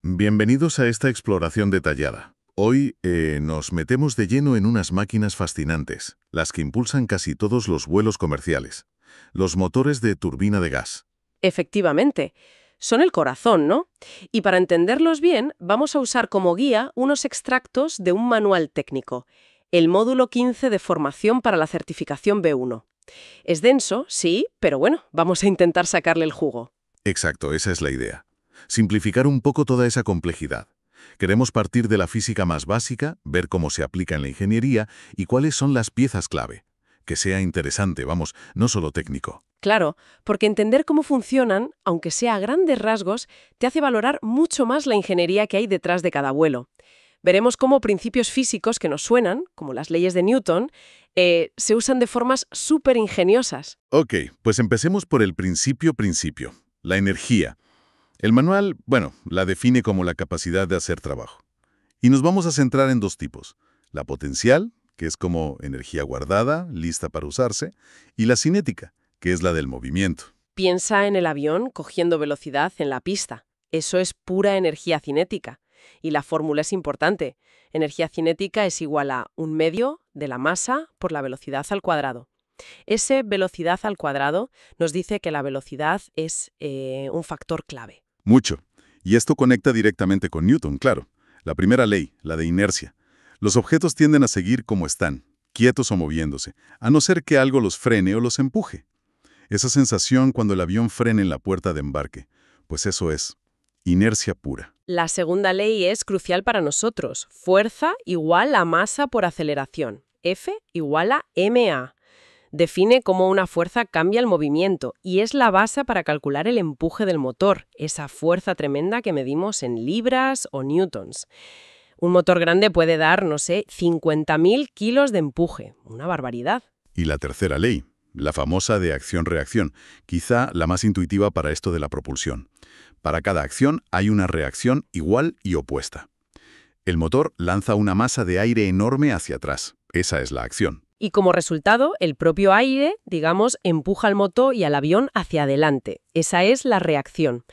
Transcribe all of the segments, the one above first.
Bienvenidos a esta exploración detallada. Hoy nos metemos de lleno en unas máquinas fascinantes, las que impulsan casi todos los vuelos comerciales, los motores de turbina de gas. Efectivamente, son el corazón, ¿no? Y para entenderlos bien, vamos a usar como guía unos extractos de un manual técnico, el módulo 15 de formación para la certificación B1. Es denso, sí, pero bueno, vamos a intentar sacarle el jugo. Exacto, esa es la idea. Simplificar un poco toda esa complejidad. Queremos partir de la física más básica, ver cómo se aplica en la ingeniería y cuáles son las piezas clave. Que sea interesante, vamos, no solo técnico. Claro, porque entender cómo funcionan, aunque sea a grandes rasgos, te hace valorar mucho más la ingeniería que hay detrás de cada vuelo. Veremos cómo principios físicos que nos suenan, como las leyes de Newton, se usan de formas súper ingeniosas. Ok, pues empecemos por el principio, la energía. El manual, bueno, la define como la capacidad de hacer trabajo. Y nos vamos a centrar en dos tipos. La potencial, que es como energía guardada, lista para usarse, y la cinética, que es la del movimiento. Piensa en el avión cogiendo velocidad en la pista. Eso es pura energía cinética. Y la fórmula es importante. Energía cinética es igual a 1/2 de la masa por la velocidad al cuadrado. Ese velocidad al cuadrado nos dice que la velocidad es un factor clave. Mucho. Y esto conecta directamente con Newton, claro. La primera ley, la de inercia. Los objetos tienden a seguir como están, quietos o moviéndose, a no ser que algo los frene o los empuje. Esa sensación cuando el avión frena en la puerta de embarque, pues eso es inercia pura. La segunda ley es crucial para nosotros. Fuerza igual a masa por aceleración. F igual a ma. Define cómo una fuerza cambia el movimiento y es la base para calcular el empuje del motor, esa fuerza tremenda que medimos en libras o newtons. Un motor grande puede dar, no sé, 50.000 kilos de empuje. Una barbaridad. Y la tercera ley, la famosa de acción-reacción, quizá la más intuitiva para esto de la propulsión. Para cada acción hay una reacción igual y opuesta. El motor lanza una masa de aire enorme hacia atrás. Esa es la acción. Y como resultado, el propio aire, digamos, empuja al motor y al avión hacia adelante. Esa es la reacción.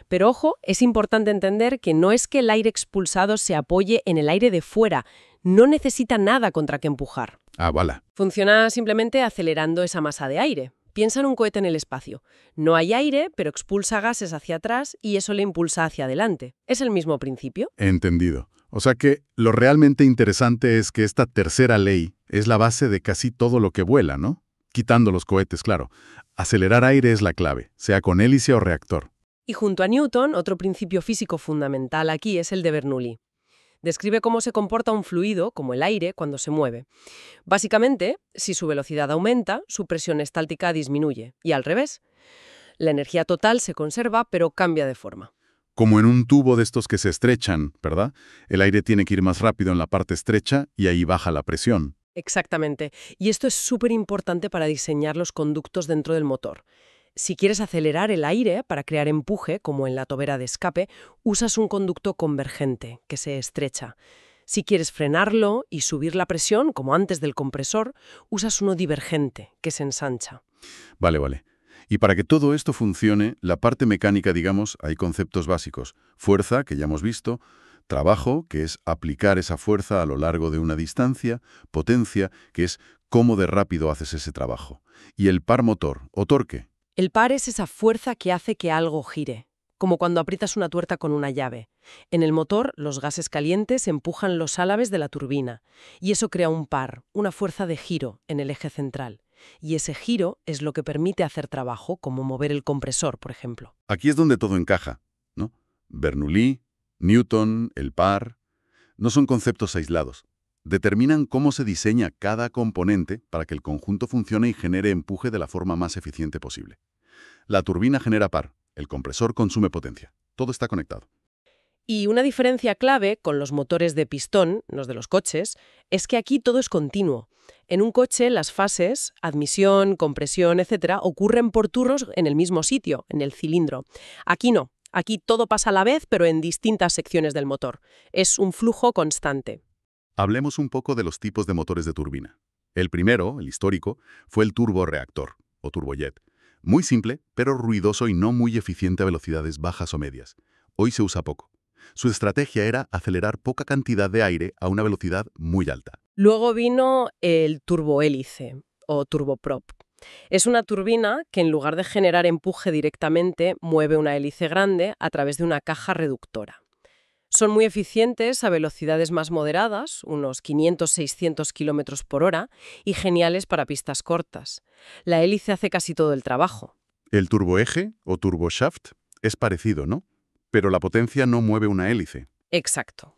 Pero ojo, es importante entender que no es que el aire expulsado se apoye en el aire de fuera. No necesita nada contra que empujar. Ah, vale. Funciona simplemente acelerando esa masa de aire. Piensa en un cohete en el espacio. No hay aire, pero expulsa gases hacia atrás y eso le impulsa hacia adelante. Es el mismo principio. Entendido. O sea que lo realmente interesante es que esta tercera ley es la base de casi todo lo que vuela, ¿no? Quitando los cohetes, claro. Acelerar aire es la clave, sea con hélice o reactor. Y junto a Newton, otro principio físico fundamental aquí es el de Bernoulli. Describe cómo se comporta un fluido, como el aire, cuando se mueve. Básicamente, si su velocidad aumenta, su presión estáltica disminuye, y al revés. La energía total se conserva, pero cambia de forma. Como en un tubo de estos que se estrechan, ¿verdad? El aire tiene que ir más rápido en la parte estrecha y ahí baja la presión. Exactamente. Y esto es súper importante para diseñar los conductos dentro del motor. Si quieres acelerar el aire para crear empuje, como en la tobera de escape, usas un conducto convergente, que se estrecha. Si quieres frenarlo y subir la presión, como antes del compresor, usas uno divergente, que se ensancha. Vale. Y para que todo esto funcione, la parte mecánica, digamos, hay conceptos básicos. Fuerza, que ya hemos visto. Trabajo, que es aplicar esa fuerza a lo largo de una distancia. Potencia, que es cómo de rápido haces ese trabajo. Y el par motor, o torque. El par es esa fuerza que hace que algo gire, como cuando aprietas una tuerca con una llave. En el motor, los gases calientes empujan los álabes de la turbina, y eso crea un par, una fuerza de giro en el eje central. Y ese giro es lo que permite hacer trabajo, como mover el compresor, por ejemplo. Aquí es donde todo encaja, ¿no? Bernoulli, Newton, el par, no son conceptos aislados. Determinan cómo se diseña cada componente para que el conjunto funcione y genere empuje de la forma más eficiente posible. La turbina genera par, el compresor consume potencia. Todo está conectado. Y una diferencia clave con los motores de pistón, los de los coches, es que aquí todo es continuo. En un coche las fases, admisión, compresión, etc., ocurren por turnos en el mismo sitio, en el cilindro. Aquí no. Aquí todo pasa a la vez, pero en distintas secciones del motor. Es un flujo constante. Hablemos un poco de los tipos de motores de turbina. El primero, el histórico, fue el turborreactor, o turbojet. Muy simple, pero ruidoso y no muy eficiente a velocidades bajas o medias. Hoy se usa poco. Su estrategia era acelerar poca cantidad de aire a una velocidad muy alta. Luego vino el turbohélice o turboprop. Es una turbina que en lugar de generar empuje directamente, mueve una hélice grande a través de una caja reductora. Son muy eficientes a velocidades más moderadas, unos 500-600 kilómetros por hora, y geniales para pistas cortas. La hélice hace casi todo el trabajo. El turboeje o turboshaft es parecido, ¿no? Pero la potencia no mueve una hélice. Exacto.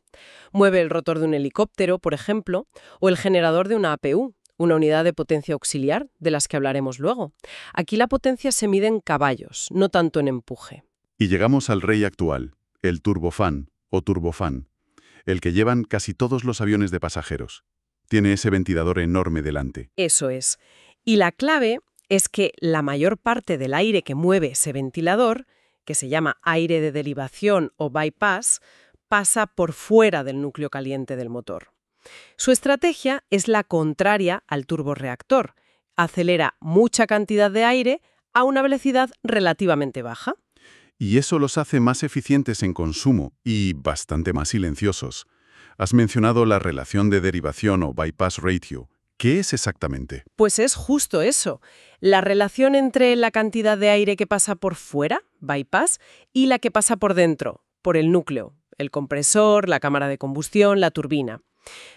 Mueve el rotor de un helicóptero, por ejemplo, o el generador de una APU, una unidad de potencia auxiliar, de las que hablaremos luego. Aquí la potencia se mide en caballos, no tanto en empuje. Y llegamos al rey actual, el turbofan o turbofan, el que llevan casi todos los aviones de pasajeros. Tiene ese ventilador enorme delante. Eso es. Y la clave es que la mayor parte del aire que mueve ese ventilador, que se llama aire de derivación o bypass, pasa por fuera del núcleo caliente del motor. Su estrategia es la contraria al turborreactor. Acelera mucha cantidad de aire a una velocidad relativamente baja. Y eso los hace más eficientes en consumo y bastante más silenciosos. Has mencionado la relación de derivación o bypass ratio. ¿Qué es exactamente? Pues es justo eso, la relación entre la cantidad de aire que pasa por fuera, bypass, y la que pasa por dentro, por el núcleo, el compresor, la cámara de combustión, la turbina.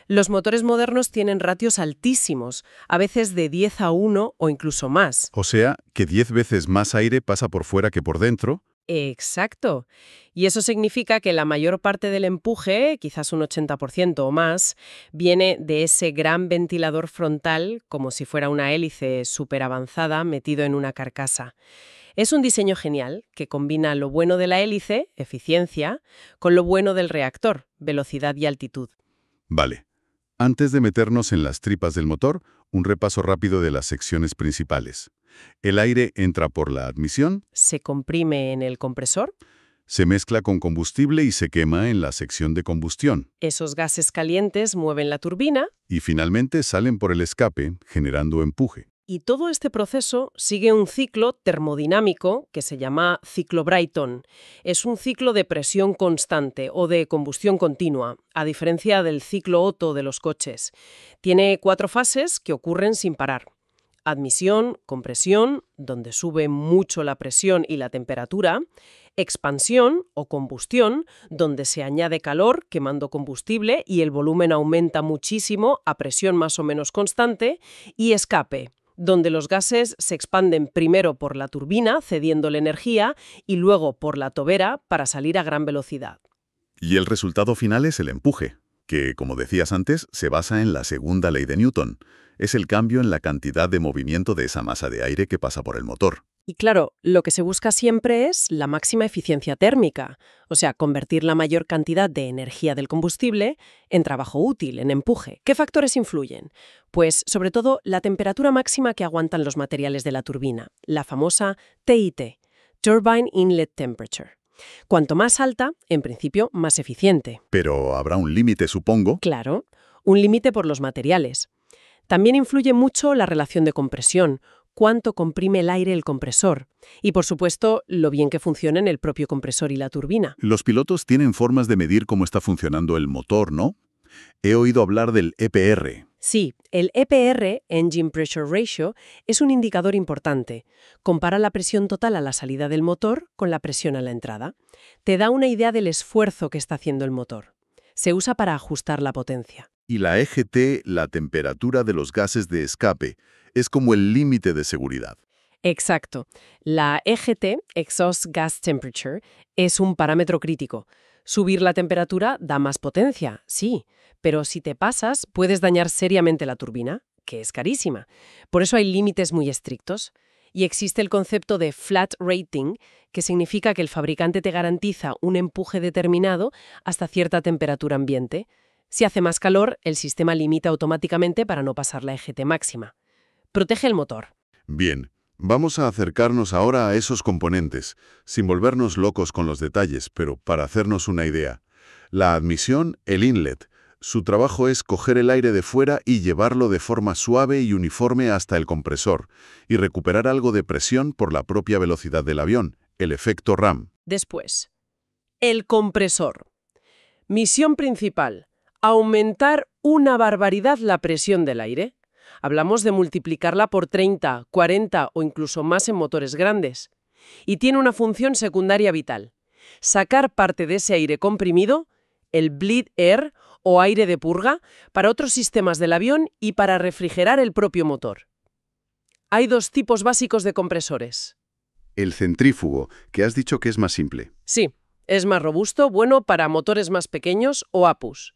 Los motores modernos tienen ratios altísimos, a veces de 10:1 o incluso más. O sea, que 10 veces más aire pasa por fuera que por dentro. Exacto. Y eso significa que la mayor parte del empuje, quizás un 80% o más, viene de ese gran ventilador frontal, como si fuera una hélice súper avanzada metido en una carcasa. Es un diseño genial que combina lo bueno de la hélice, eficiencia, con lo bueno del reactor, velocidad y altitud. Vale. Antes de meternos en las tripas del motor, un repaso rápido de las secciones principales. El aire entra por la admisión, Se comprime en el compresor. se mezcla con combustible y se quema en la sección de combustión. Esos gases calientes mueven la turbina. Y finalmente salen por el escape, generando empuje. Y todo este proceso sigue un ciclo termodinámico que se llama ciclo Brayton. Es un ciclo de presión constante o de combustión continua, a diferencia del ciclo Otto de los coches. Tiene 4 fases que ocurren sin parar. Admisión, compresión, donde sube mucho la presión y la temperatura. Expansión o combustión, donde se añade calor quemando combustible y el volumen aumenta muchísimo a presión más o menos constante. Y escape, donde los gases se expanden primero por la turbina, cediéndole energía, y luego por la tobera para salir a gran velocidad. Y el resultado final es el empuje, que, como decías antes, se basa en la segunda ley de Newton. Es el cambio en la cantidad de movimiento de esa masa de aire que pasa por el motor. Y claro, lo que se busca siempre es la máxima eficiencia térmica, o sea, convertir la mayor cantidad de energía del combustible en trabajo útil, en empuje. ¿Qué factores influyen? Pues, sobre todo, la temperatura máxima que aguantan los materiales de la turbina, la famosa TIT, Turbine Inlet Temperature. Cuanto más alta, en principio, más eficiente. Pero habrá un límite, supongo. Claro, un límite por los materiales. También influye mucho la relación de compresión, cuánto comprime el aire el compresor y, por supuesto, lo bien que funcionen el propio compresor y la turbina. Los pilotos tienen formas de medir cómo está funcionando el motor, ¿no? He oído hablar del EPR. Sí, el EPR, Engine Pressure Ratio, es un indicador importante. Compara la presión total a la salida del motor con la presión a la entrada. Te da una idea del esfuerzo que está haciendo el motor. Se usa para ajustar la potencia. Y la EGT, la temperatura de los gases de escape, es como el límite de seguridad. Exacto. La EGT, Exhaust Gas Temperature, es un parámetro crítico. Subir la temperatura da más potencia, sí, pero si te pasas puedes dañar seriamente la turbina, que es carísima. Por eso hay límites muy estrictos. Y existe el concepto de flat rating, que significa que el fabricante te garantiza un empuje determinado hasta cierta temperatura ambiente. Si hace más calor, el sistema limita automáticamente para no pasar la EGT máxima. Protege el motor. Bien, vamos a acercarnos ahora a esos componentes, sin volvernos locos con los detalles, pero para hacernos una idea. La admisión, el inlet. Su trabajo es coger el aire de fuera y llevarlo de forma suave y uniforme hasta el compresor, y recuperar algo de presión por la propia velocidad del avión, el efecto RAM. Después, el compresor. Misión principal: aumentar una barbaridad la presión del aire. Hablamos de multiplicarla por 30, 40 o incluso más en motores grandes. Y tiene una función secundaria vital: sacar parte de ese aire comprimido, el bleed air o aire de purga, para otros sistemas del avión y para refrigerar el propio motor. Hay dos tipos básicos de compresores. El centrífugo, que has dicho que es más simple. Sí, es más robusto, bueno para motores más pequeños o APUs.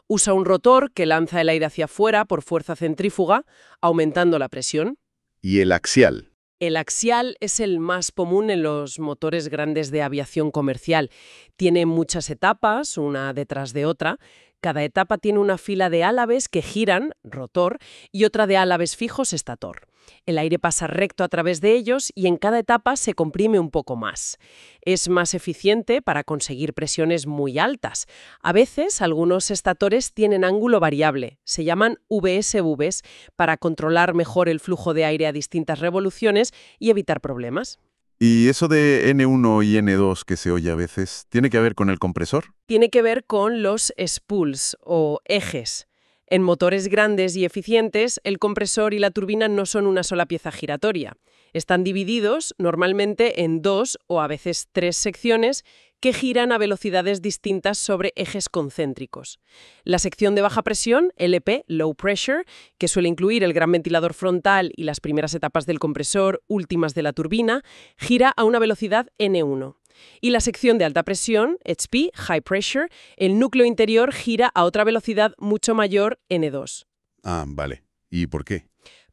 Usa un rotor que lanza el aire hacia afuera por fuerza centrífuga, aumentando la presión. Y el axial. El axial es el más común en los motores grandes de aviación comercial. Tiene muchas etapas, una detrás de otra. Cada etapa tiene una fila de álabes que giran, rotor, y otra de álabes fijos, estator. El aire pasa recto a través de ellos y en cada etapa se comprime un poco más. Es más eficiente para conseguir presiones muy altas. A veces, algunos estatores tienen ángulo variable, se llaman VSVs, para controlar mejor el flujo de aire a distintas revoluciones y evitar problemas. ¿Y eso de N1 y N2 que se oye a veces, tiene que ver con el compresor? Tiene que ver con los spools o ejes. En motores grandes y eficientes, el compresor y la turbina no son una sola pieza giratoria. Están divididos normalmente en 2 o a veces 3 secciones que giran a velocidades distintas sobre ejes concéntricos. La sección de baja presión, LP, Low Pressure, que suele incluir el gran ventilador frontal y las primeras etapas del compresor, últimas de la turbina, gira a una velocidad N1. Y la sección de alta presión, HP, High Pressure, el núcleo interior gira a otra velocidad mucho mayor, N2. Ah, vale. ¿Y por qué?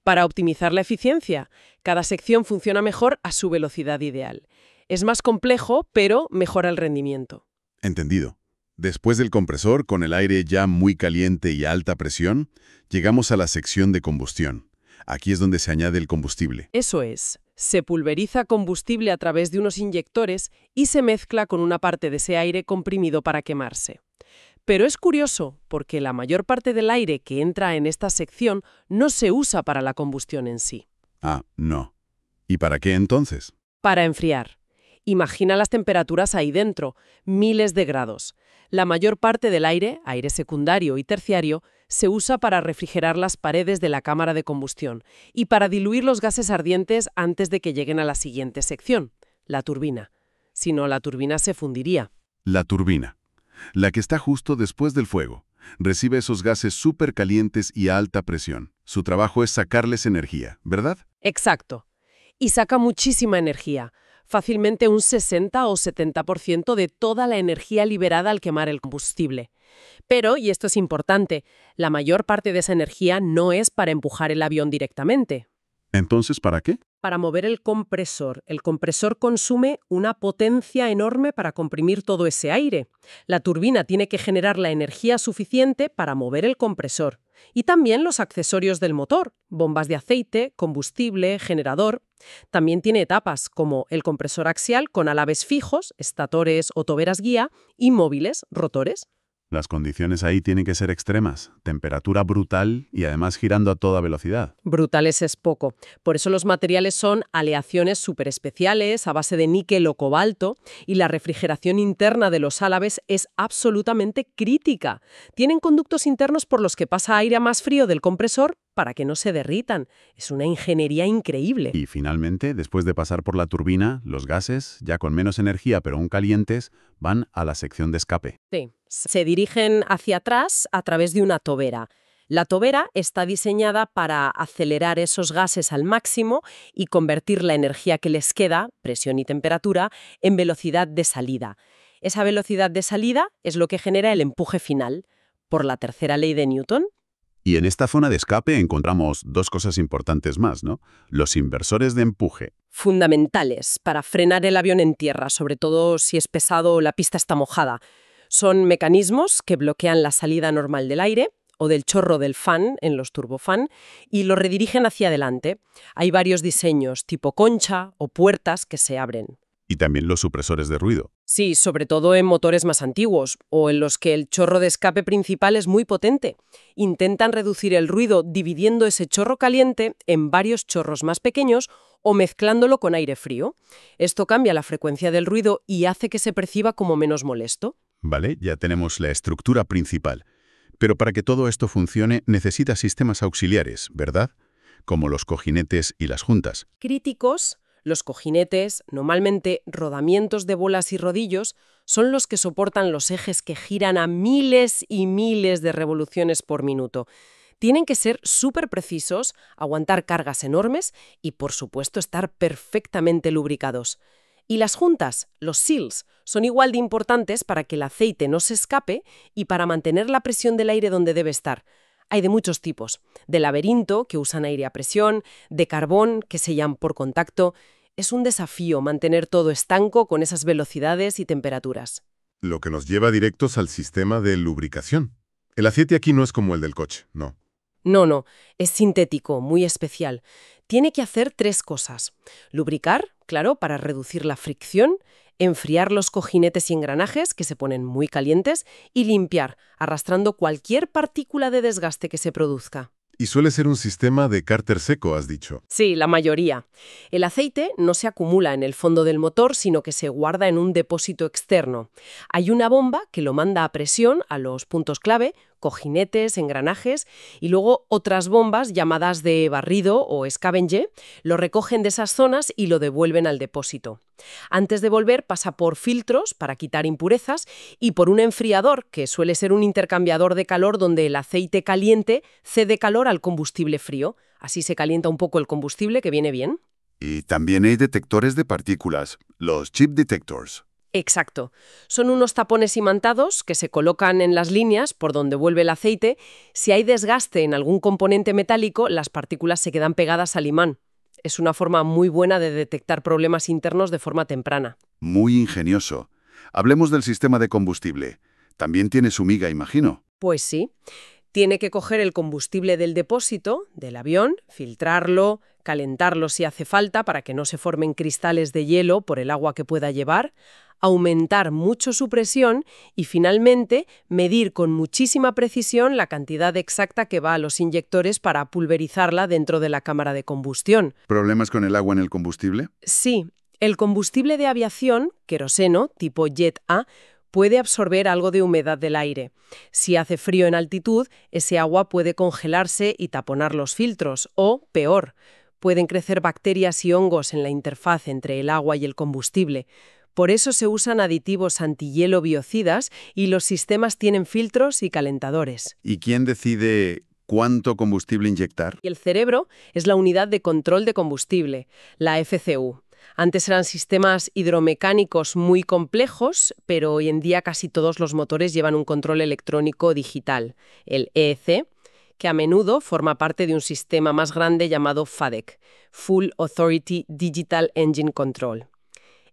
Para optimizar la eficiencia, cada sección funciona mejor a su velocidad ideal. Es más complejo, pero mejora el rendimiento. Entendido. Después del compresor, con el aire ya muy caliente y a alta presión, llegamos a la sección de combustión. Aquí es donde se añade el combustible. Eso es. Se pulveriza combustible a través de unos inyectores y se mezcla con una parte de ese aire comprimido para quemarse. Pero es curioso, porque la mayor parte del aire que entra en esta sección no se usa para la combustión en sí. Ah, no. ¿Y para qué entonces? Para enfriar. Imagina las temperaturas ahí dentro, miles de grados. La mayor parte del aire, aire secundario y terciario, se usa para refrigerar las paredes de la cámara de combustión y para diluir los gases ardientes antes de que lleguen a la siguiente sección, la turbina. Si no, la turbina se fundiría. La turbina. La que está justo después del fuego. Recibe esos gases súper calientes y a alta presión. Su trabajo es sacarles energía, ¿verdad? Exacto. Y saca muchísima energía. Fácilmente un 60 o 70% de toda la energía liberada al quemar el combustible. Pero, y esto es importante, la mayor parte de esa energía no es para empujar el avión directamente. Entonces, ¿para qué? Para mover el compresor. El compresor consume una potencia enorme para comprimir todo ese aire. La turbina tiene que generar la energía suficiente para mover el compresor. Y también los accesorios del motor, bombas de aceite, combustible, generador. También tiene etapas como el compresor axial con álabes fijos, estatores o toberas guía, y móviles, rotores. Las condiciones ahí tienen que ser extremas. Temperatura brutal y además girando a toda velocidad. Brutales es poco. Por eso los materiales son aleaciones súper especiales a base de níquel o cobalto y la refrigeración interna de los álabes es absolutamente crítica. Tienen conductos internos por los que pasa aire más frío del compresor para que no se derritan. Es una ingeniería increíble. Y finalmente, después de pasar por la turbina, los gases, ya con menos energía pero aún calientes, van a la sección de escape. Sí. Se dirigen hacia atrás a través de una tobera. La tobera está diseñada para acelerar esos gases al máximo y convertir la energía que les queda, presión y temperatura, en velocidad de salida. Esa velocidad de salida es lo que genera el empuje final. Por la tercera ley de Newton. Y en esta zona de escape encontramos dos cosas importantes más, ¿no? Los inversores de empuje. Fundamentales para frenar el avión en tierra, sobre todo si es pesado o la pista está mojada. Son mecanismos que bloquean la salida normal del aire o del chorro del fan en los turbofan y lo redirigen hacia adelante. Hay varios diseños, tipo concha o puertas que se abren. Y también los supresores de ruido. Sí, sobre todo en motores más antiguos o en los que el chorro de escape principal es muy potente. Intentan reducir el ruido dividiendo ese chorro caliente en varios chorros más pequeños o mezclándolo con aire frío. Esto cambia la frecuencia del ruido y hace que se perciba como menos molesto. Vale, ya tenemos la estructura principal. Pero para que todo esto funcione necesita sistemas auxiliares, ¿verdad? Como los cojinetes y las juntas. Críticos, los cojinetes, normalmente rodamientos de bolas y rodillos, son los que soportan los ejes que giran a miles y miles de revoluciones por minuto. Tienen que ser súper precisos, aguantar cargas enormes y, por supuesto, estar perfectamente lubricados. Y las juntas, los seals, son igual de importantes para que el aceite no se escape y para mantener la presión del aire donde debe estar. Hay de muchos tipos, de laberinto, que usan aire a presión, de carbón, que sellan por contacto. Es un desafío mantener todo estanco con esas velocidades y temperaturas. Lo que nos lleva directos al sistema de lubricación. El aceite aquí no es como el del coche, no. No, es sintético, muy especial. Tiene que hacer 3 cosas. Lubricar, claro, para reducir la fricción, enfriar los cojinetes y engranajes, que se ponen muy calientes, y limpiar, arrastrando cualquier partícula de desgaste que se produzca. Y suele ser un sistema de cárter seco, has dicho. Sí, la mayoría. El aceite no se acumula en el fondo del motor, sino que se guarda en un depósito externo. Hay una bomba que lo manda a presión a los puntos clave, cojinetes, engranajes, y luego otras bombas llamadas de barrido o scavenger lo recogen de esas zonas y lo devuelven al depósito. Antes de volver pasa por filtros para quitar impurezas y por un enfriador, que suele ser un intercambiador de calor donde el aceite caliente cede calor al combustible frío. Así se calienta un poco el combustible, que viene bien. Y también hay detectores de partículas, los chip detectors. Exacto. Son unos tapones imantados que se colocan en las líneas por donde vuelve el aceite. Si hay desgaste en algún componente metálico, las partículas se quedan pegadas al imán. Es una forma muy buena de detectar problemas internos de forma temprana. Muy ingenioso. Hablemos del sistema de combustible. También tiene su miga, imagino. Pues sí. Tiene que coger el combustible del depósito, del avión, filtrarlo, calentarlo si hace falta para que no se formen cristales de hielo por el agua que pueda llevar, aumentar mucho su presión y finalmente medir con muchísima precisión la cantidad exacta que va a los inyectores para pulverizarla dentro de la cámara de combustión. ¿Problemas con el agua en el combustible? Sí, el combustible de aviación, queroseno, tipo Jet A, puede absorber algo de humedad del aire. Si hace frío en altitud, ese agua puede congelarse y taponar los filtros, o, peor, pueden crecer bacterias y hongos en la interfaz entre el agua y el combustible. Por eso se usan aditivos antihielo biocidas y los sistemas tienen filtros y calentadores. ¿Y quién decide cuánto combustible inyectar? Y el cerebro es la unidad de control de combustible, la FCU. Antes eran sistemas hidromecánicos muy complejos, pero hoy en día casi todos los motores llevan un control electrónico digital, el EEC, que a menudo forma parte de un sistema más grande llamado FADEC, Full Authority Digital Engine Control.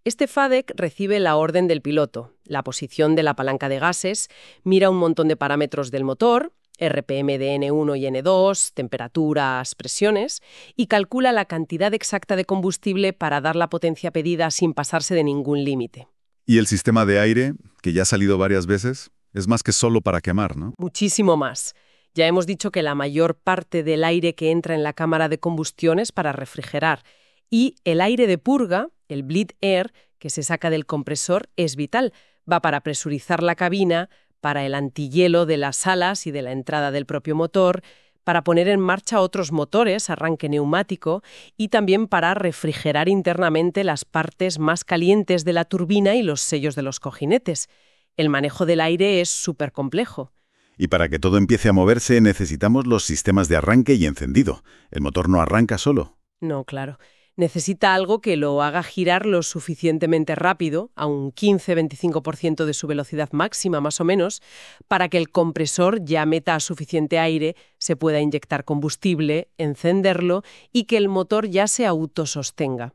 Este FADEC recibe la orden del piloto, la posición de la palanca de gases, mira un montón de parámetros del motor, RPM de N1 y N2, temperaturas, presiones, y calcula la cantidad exacta de combustible para dar la potencia pedida sin pasarse de ningún límite. ¿Y el sistema de aire, que ya ha salido varias veces, es más que solo para quemar, ¿no? Muchísimo más. Ya hemos dicho que la mayor parte del aire que entra en la cámara de combustión es para refrigerar, y el aire de purga, el bleed air, que se saca del compresor, es vital. Va para presurizar la cabina, para el antihielo de las alas y de la entrada del propio motor, para poner en marcha otros motores, arranque neumático, y también para refrigerar internamente las partes más calientes de la turbina y los sellos de los cojinetes. El manejo del aire es súper complejo. Y para que todo empiece a moverse necesitamos los sistemas de arranque y encendido. El motor no arranca solo. No, claro. Necesita algo que lo haga girar lo suficientemente rápido, a un 15-25% de su velocidad máxima más o menos, para que el compresor ya meta suficiente aire, se pueda inyectar combustible, encenderlo y que el motor ya se autosostenga.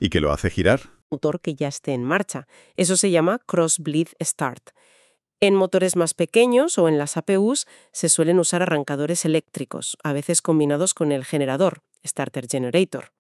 ¿Y qué lo hace girar? Motor que ya esté en marcha. Eso se llama cross-bleed start. En motores más pequeños o en las APUs se suelen usar arrancadores eléctricos, a veces combinados con el generador, starter generator.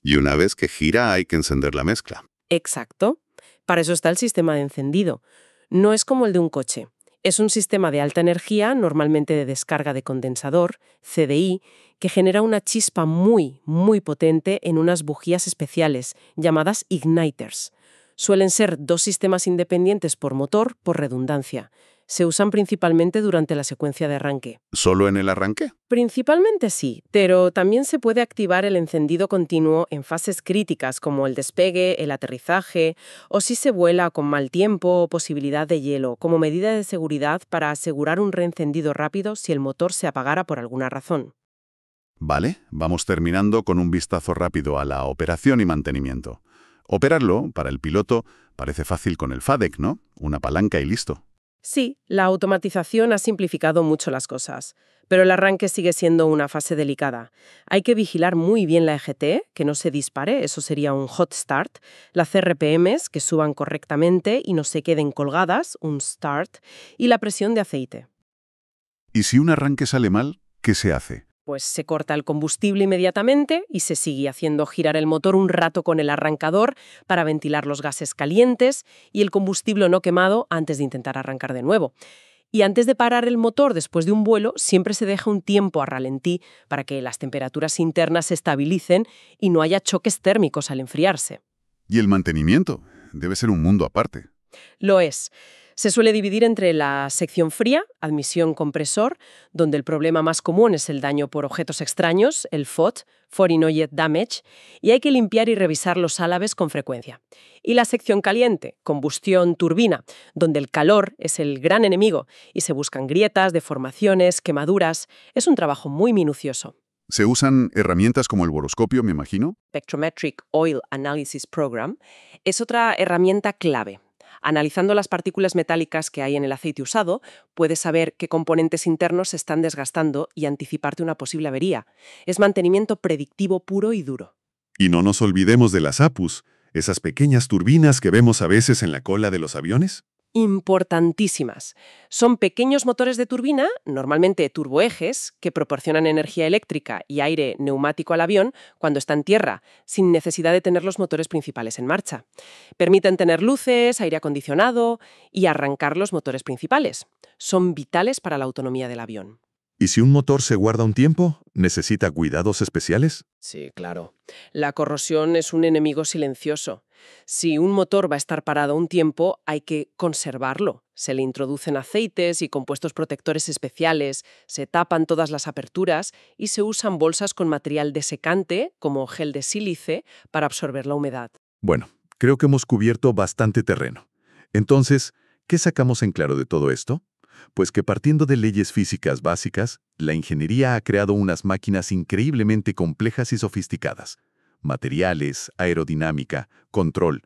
Y una vez que gira hay que encender la mezcla. Exacto. Para eso está el sistema de encendido. No es como el de un coche. Es un sistema de alta energía, normalmente de descarga de condensador, CDI, que genera una chispa muy, muy potente en unas bujías especiales, llamadas igniters. Suelen ser dos sistemas independientes por motor, por redundancia. Se usan principalmente durante la secuencia de arranque. ¿Solo en el arranque? Principalmente sí, pero también se puede activar el encendido continuo en fases críticas como el despegue, el aterrizaje, o si se vuela con mal tiempo o posibilidad de hielo, como medida de seguridad para asegurar un reencendido rápido si el motor se apagara por alguna razón. Vale, vamos terminando con un vistazo rápido a la operación y mantenimiento. Operarlo, para el piloto, parece fácil con el FADEC, ¿no? Una palanca y listo. Sí, la automatización ha simplificado mucho las cosas, pero el arranque sigue siendo una fase delicada. Hay que vigilar muy bien la EGT, que no se dispare, eso sería un hot start, las RPMs, que suban correctamente y no se queden colgadas, un start, y la presión de aceite. ¿Y si un arranque sale mal, qué se hace? Pues se corta el combustible inmediatamente y se sigue haciendo girar el motor un rato con el arrancador para ventilar los gases calientes y el combustible no quemado antes de intentar arrancar de nuevo. Y antes de parar el motor después de un vuelo, siempre se deja un tiempo a ralentí para que las temperaturas internas se estabilicen y no haya choques térmicos al enfriarse. ¿Y el mantenimiento? Debe ser un mundo aparte. Lo es. Se suele dividir entre la sección fría, admisión compresor, donde el problema más común es el daño por objetos extraños, el FOD, Foreign Object Damage, y hay que limpiar y revisar los álabes con frecuencia. Y la sección caliente, combustión turbina, donde el calor es el gran enemigo y se buscan grietas, deformaciones, quemaduras. Es un trabajo muy minucioso. ¿Se usan herramientas como el boroscopio, me imagino? Spectrometric Oil Analysis Program es otra herramienta clave. Analizando las partículas metálicas que hay en el aceite usado, puedes saber qué componentes internos se están desgastando y anticiparte una posible avería. Es mantenimiento predictivo puro y duro. Y no nos olvidemos de las APUs, esas pequeñas turbinas que vemos a veces en la cola de los aviones. Importantísimas. Son pequeños motores de turbina, normalmente turboejes, que proporcionan energía eléctrica y aire neumático al avión cuando está en tierra, sin necesidad de tener los motores principales en marcha. Permiten tener luces, aire acondicionado y arrancar los motores principales. Son vitales para la autonomía del avión. ¿Y si un motor se guarda un tiempo, necesita cuidados especiales? Sí, claro. La corrosión es un enemigo silencioso. Si un motor va a estar parado un tiempo, hay que conservarlo. Se le introducen aceites y compuestos protectores especiales, se tapan todas las aperturas y se usan bolsas con material desecante, como gel de sílice, para absorber la humedad. Bueno, creo que hemos cubierto bastante terreno. Entonces, ¿qué sacamos en claro de todo esto? Pues que partiendo de leyes físicas básicas, la ingeniería ha creado unas máquinas increíblemente complejas y sofisticadas. Materiales, aerodinámica, control.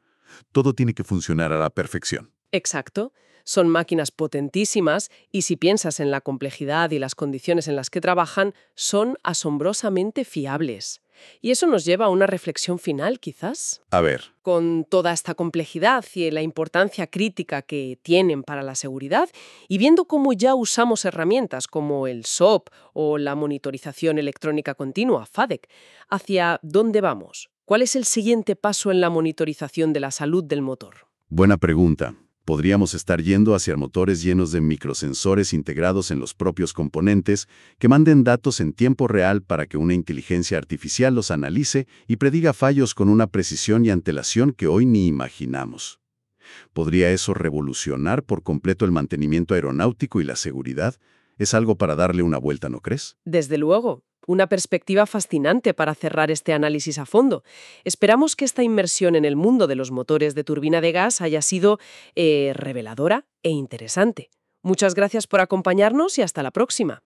Todo tiene que funcionar a la perfección. Exacto. Son máquinas potentísimas y si piensas en la complejidad y las condiciones en las que trabajan, son asombrosamente fiables. Y eso nos lleva a una reflexión final, quizás. A ver, Con toda esta complejidad y la importancia crítica que tienen para la seguridad, y viendo cómo ya usamos herramientas como el SOP o la monitorización electrónica continua, FADEC, ¿hacia dónde vamos? ¿Cuál es el siguiente paso en la monitorización de la salud del motor? Buena pregunta. Podríamos estar yendo hacia motores llenos de microsensores integrados en los propios componentes que manden datos en tiempo real para que una inteligencia artificial los analice y prediga fallos con una precisión y antelación que hoy ni imaginamos. ¿Podría eso revolucionar por completo el mantenimiento aeronáutico y la seguridad? Es algo para darle una vuelta, ¿no crees? Desde luego. Una perspectiva fascinante para cerrar este análisis a fondo. Esperamos que esta inmersión en el mundo de los motores de turbina de gas haya sido reveladora e interesante. Muchas gracias por acompañarnos y hasta la próxima.